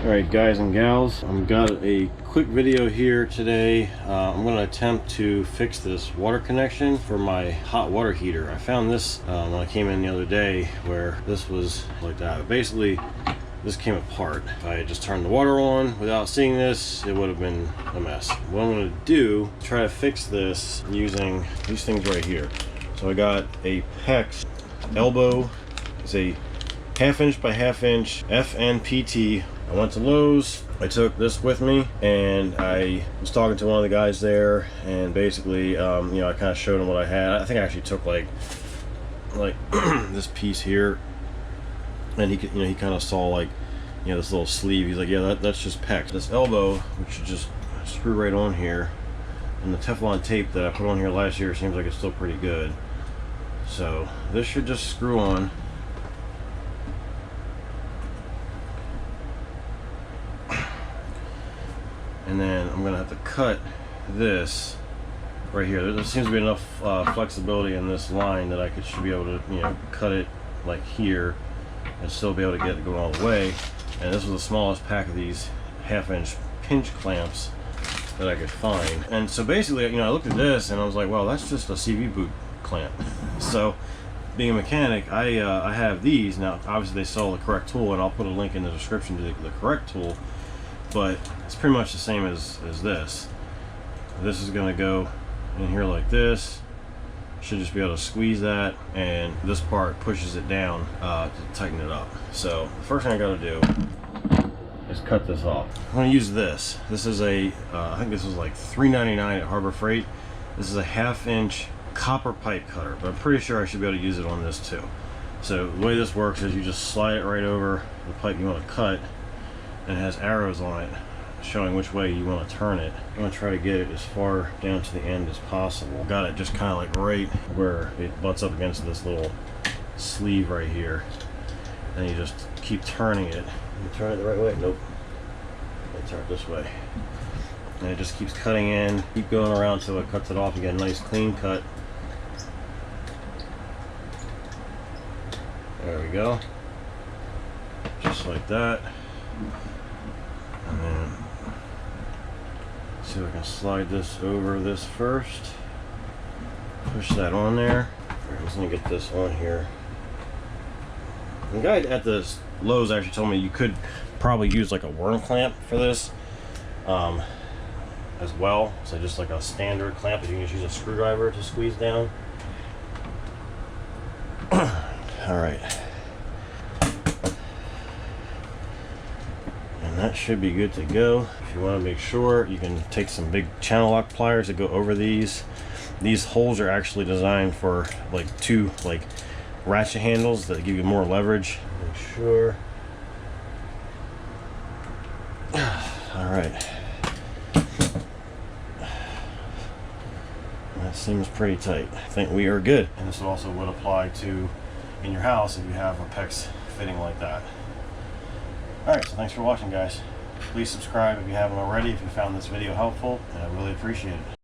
Alright guys and gals, I've got a quick video here today. I'm going to attempt to fix this water connection for my hot water heater. I found this when I came in the other day where this was like that. Basically, this came apart. If I had just turned the water on without seeing this, it would have been a mess. What I'm going to do, try to fix this using these things right here. So I got a PEX elbow. It's a 1/2 inch by 1/2 inch FNPT. I went to Lowe's, I took this with me, and I was talking to one of the guys there, and basically, you know, I kind of showed him what I had. I think I actually took like this piece here, and he could, you know, he kind of saw like, you know, this little sleeve. He's like, yeah, that's just PEX. This elbow, which you just screw right on here, and the Teflon tape that I put on here last year seems like it's still pretty good. So this should just screw on. And then I'm gonna have to cut this right here. There seems to be enough flexibility in this line that I should be able to, you know, cut it like here and still be able to get it going all the way. And this was the smallest pack of these 1/2 inch pinch clamps that I could find. And so basically, you know, I looked at this and I was like, well, that's just a CV boot clamp. So being a mechanic, I have these. Now obviously they sell the correct tool, and I'll put a link in the description to the correct tool. But it's pretty much the same as this. This is going to go in here like this. Should just be able to squeeze that, and this part pushes it down to tighten it up. So the first thing I got to do is cut this off. I'm going to use this. This is a I think this was like $3.99 at Harbor Freight. This is a 1/2 inch copper pipe cutter, but I'm pretty sure I should be able to use it on this too. So the way this works is you just slide it right over the pipe you want to cut, and it has arrows on it showing which way you want to turn it. I'm going to try to get it as far down to the end as possible. Got it just kind of like right where it butts up against this little sleeve right here, and you just keep turning it. You turn it the right way? Nope. I turn it this way, and it just keeps cutting in. Keep going around till it cuts it off. You get a nice clean cut. There we go, just like that. And then see if I can slide this over this first. Push that on there. Alright, let's get this on here. The guy at the Lowe's actually told me you could probably use like a worm clamp for this as well. So just like a standard clamp, if you can just use a screwdriver to squeeze down. Alright. That should be good to go. If you want to make sure, you can take some big channel lock pliers to go over these. These holes are actually designed for like two ratchet handles that give you more leverage. Make sure. All right. That seems pretty tight. I think we are good. And this also would apply to in your house if you have a PEX fitting like that. Alright, so thanks for watching, guys. Please subscribe if you haven't already, if you found this video helpful, and I really appreciate it.